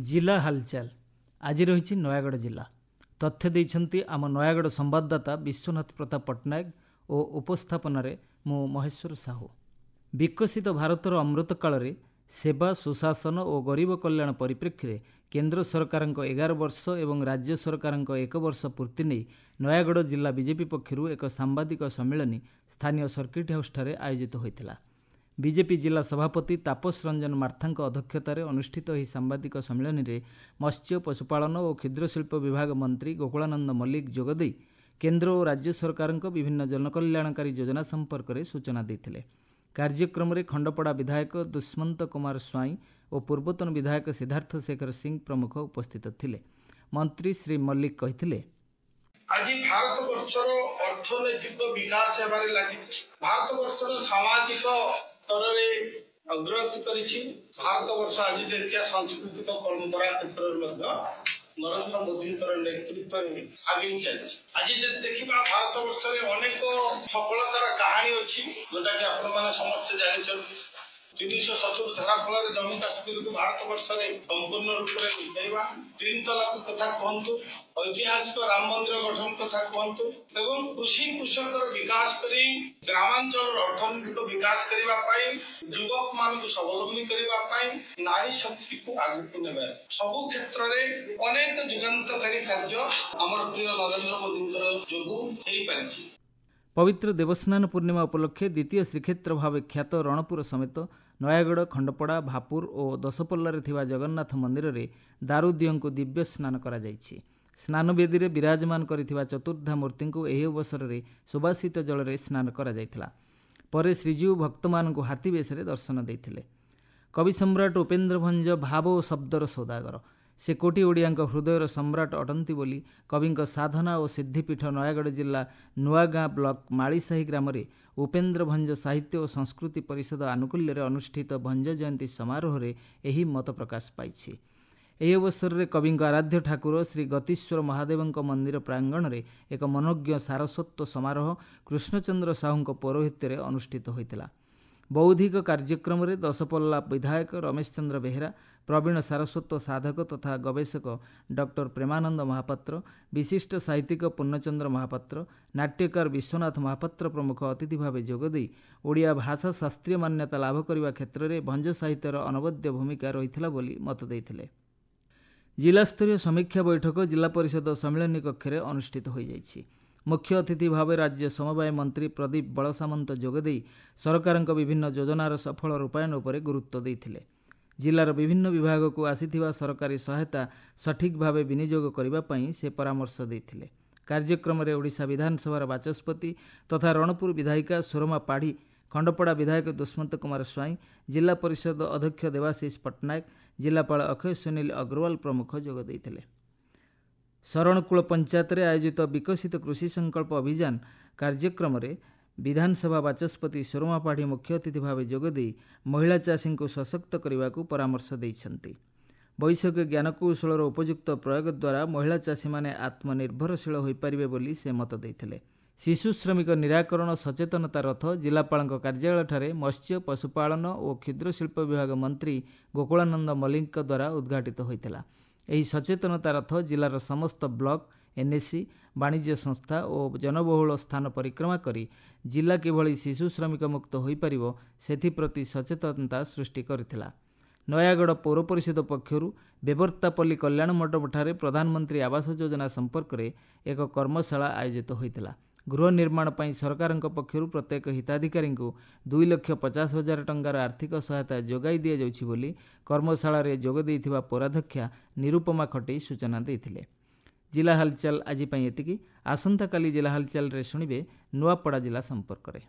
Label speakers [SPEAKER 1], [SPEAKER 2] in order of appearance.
[SPEAKER 1] जिला हालचाल आज रही नयागढ़ जिला तथ्य देइछन्ति आम नयागढ़ संवाददाता विश्वनाथ प्रताप पट्टनायक और उपस्थापन मु महेश्वर साहू। विकसित भारतर अमृत काल रे सेवा सुशासन और गरीब कल्याण परिप्रेक्षी में केंद्र सरकार 11 वर्ष एवं राज्य सरकार 1 वर्ष पूर्ति नहीं नयागढ़ जिला बीजेपी पक्षर एक सांबादिक सम्मेलन स्थानीय सर्किट हाउस ठारे आयोजित होता। बीजेपी जिला सभापति तापस रंजन मार्थांक अध्यक्षतार अनुष्ठित यह सांबादिक सम्मेलन में मत्स्य पशुपालन और क्षुद्रशिल्प विभाग मंत्री गोकुलानंद मल्लिक जोगदे केंद्र और राज्य सरकार विभिन्न जनकल्याणकारी योजना संपर्क में सूचना देते। कार्यक्रम में खंडपड़ा विधायक दुष्मंत कुमार स्वाई और पूर्वतन विधायक सिद्धार्थ शेखर सिंह प्रमुख उपस्थित थिले। मंत्री श्री मल्लिक कहिथिले,
[SPEAKER 2] आज भारत वर्षर अर्थनैतिक विकास हेबारे लागि भारत वर्षर सामाजिक स्तर में अग्रगति करिछि। भारत वर्ष आज देखिया सांस्कृतिक परंपरा क्षेत्र में नरेंद्र मोदी नेतृत्व में आगे चलछि। आज देखिबा भारत वर्ष में अनेक सफलतार कहानी अछि जोटा कि आपण माने समस्त जानिछथि। 370 धारा फल जम्मू काश्मीर को भारत वर्ष में संपूर्ण रूप से मिटाइबा, 3 तलाक कथा कहतु, ऐतिहासिक राम मंदिर गठन कथा कहतु एवं कृषि कृषकर विकास करी ग्रामांचल अर्थनैतिक विकास करबा पाई युवक मान को स्वावलंबी करबा पाई नारी शक्ति को आगे को नेबा सब क्षेत्र रे अनेक जुगांतकारी कार्य हमर प्रिय नरेंद्र मोदी जोगु हेई पाछि।
[SPEAKER 1] पवित्र देवस्नान पूर्णिमा उपलक्षे द्वितीय श्रीक्षेत्र भाव ख्यात रणपुर समेत नयागढ़ खंडपड़ा भापुर और दशपल्लारे थिबा जगन्नाथ मंदिर में दारुदियों को दिव्य स्नान करा जायछि। स्नान वेदी रे विराजमान करिथिबा चतुर्धा मूर्ति को एही अवसर में सुबासित जल रे स्नान करा जायथिला। परे श्रीजीव भक्तमान को हाथी बेश दर्शन देथिले। कवि सम्राट उपेन्द्र भंज भाव और शब्दर सौदागर से कोटी ओडिया हृदयर सम्राट अटंती बोली कवि साधना और सिद्धिपीठ नयागढ़ जिला नुआगाँ ब्लॉक मालीसाही ग्राम में उपेन्द्र भंज साहित्य और संस्कृति परिषद आनुकूल्य अनुष्ठित भंज जयंती समारोह में यही मत प्रकाश पाई। ଏହି ଅବସରରେ କବିଙ୍କ ଆରାଧ୍ୟ ଠାକୁର ଶ୍ରୀ ଗତୀଶ୍ୱର ମହାଦେବଙ୍କ ମନ୍ଦିର ପ୍ରାଙ୍ଗଣରେ ଏକ ମନୋଜ୍ଞ ସାରସ୍ୱତ ସମାରୋହ କୃଷ୍ଣଚନ୍ଦ୍ର ସାହୁଙ୍କ ପୌରୋହିତ୍ୟରେ ଅନୁଷ୍ଠିତ ହୋଇଥିଲା। ବୌଦ୍ଧିକ କାର୍ଯ୍ୟକ୍ରମରେ ଦଶପଲ୍ଲା ବିଧାୟକ ରମେଶ ଚନ୍ଦ୍ର ବେହେରା, ପ୍ରବୀଣ ସାରସ୍ୱତ ସାଧକ ତଥା ଗବେଷକ ଡକ୍ଟର ପ୍ରେମାନନ୍ଦ ମହାପାତ୍ର, ବିଶିଷ୍ଟ ସାହିତ୍ୟିକ ପୂର୍ଣ୍ଣଚନ୍ଦ୍ର ମହାପାତ୍ର, ନାଟ୍ୟକାର ବିଶ୍ୱନାଥ ମହାପାତ୍ର ପ୍ରମୁଖ ଅତିଥି ଭାବେ ଯୋଗଦେଇ ଓଡ଼ିଆ ଭାଷା ଶାସ୍ତ୍ରୀୟ ମାନ୍ୟତା ଲାଭ କରିବା କ୍ଷେତ୍ରରେ ଭଞ୍ଜ ସାହିତ୍ୟର ଅନବଦ୍ୟ ଭୂମିକା ରହିଥିଲା ବୋଲି ମତ ଦେଇଥିଲେ। जिलास्तरीय समीक्षा बैठक जिला परिषद सम्मेलन कक्ष में अनुष्ठित हो जाइछि। मुख्य अतिथि भाव राज्य समवाय मंत्री प्रदीप बलसामंत जोगदे सरकार विभिन्न योजनार सफल रूपायन उपर गुरुत्व देते। जिलार विभिन्न विभाग को आसीथिबा सरकारी सहायता सठिक भाव विनियोग करने से परामर्श देते। कार्यक्रम में ओडिशा विधानसभा बाचस्पति तथा रणपुर विधायिका सुरमा पाढ़ी, खंडपड़ा विधायक दुष्मंत कुमार स्वाई, जिला परिषद अध्यक्ष देवाशीष पट्टनायक, जिलापाल अक्षय सुनील अग्रवाल प्रमुख जोग देते। शरणकूल पंचायत रे आयोजित विकसित कृषि संकल्प अभियान कार्यक्रम में विधानसभा बाचस्पति सुरमा पाढ़ी मुख्य अतिथि भाव जोगदे महिला चाषी को सशक्त करने को परामर्श देइछन्ति। वैषयिक ज्ञानकौशल उपयुक्त प्रयोग द्वारा महिला चाषी माने आत्मनिर्भरशील हो पारिबे बोली से मत देते। शिशु श्रमिक निराकरण सचेतनता रथ जिलापाल कार्यालय ठारे मत्स्य पशुपालन और क्षुद्रशिल्प विभाग मंत्री गोकुलानंद मल्लिक द्वारा उद्घाटित होता। यह सचेतनता रथ जिलार समस्त ब्लॉक, एनएससी, वाणिज्य संस्था और जनबहुल स्थान परिक्रमा करी जिला किभली शिशु श्रमिक मुक्त हो पारिबो सेथिप्रति सचेतनता सृष्टि करथिला। नयागढ़ पौर परिषद पक्षरु बेबर्तापल्ली कल्याण मंडप ठारे प्रधानमंत्री आवास योजना संपर्क में एक कर्मशाला आयोजित होता। गृह निर्माण पर सरकार पक्षर प्रत्येक हिताधिकारी को 2,50,000 टंकार आर्थिक सहायता जोगाई दि जाउछि बोली कर्मशाला रे जोग देइथिबा पौराध्यक्षा निरुपमा खटई सूचना देइथिले। जिला हालचाल आज पई एतिकी। आसंता काली जिला हालचाल रे सुनिबे नुआपड़ा जिला संपर्क रे।